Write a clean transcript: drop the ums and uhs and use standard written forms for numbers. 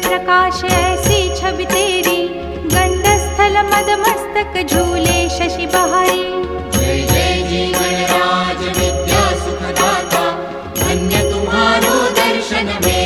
प्रकाश ऐसी छवि तेरी, गंडस्थल मद मस्तक झूले शशि बहारी। जय जय जी गणराज विद्या सुखदाता, धन्य तुम्हारो दर्शन में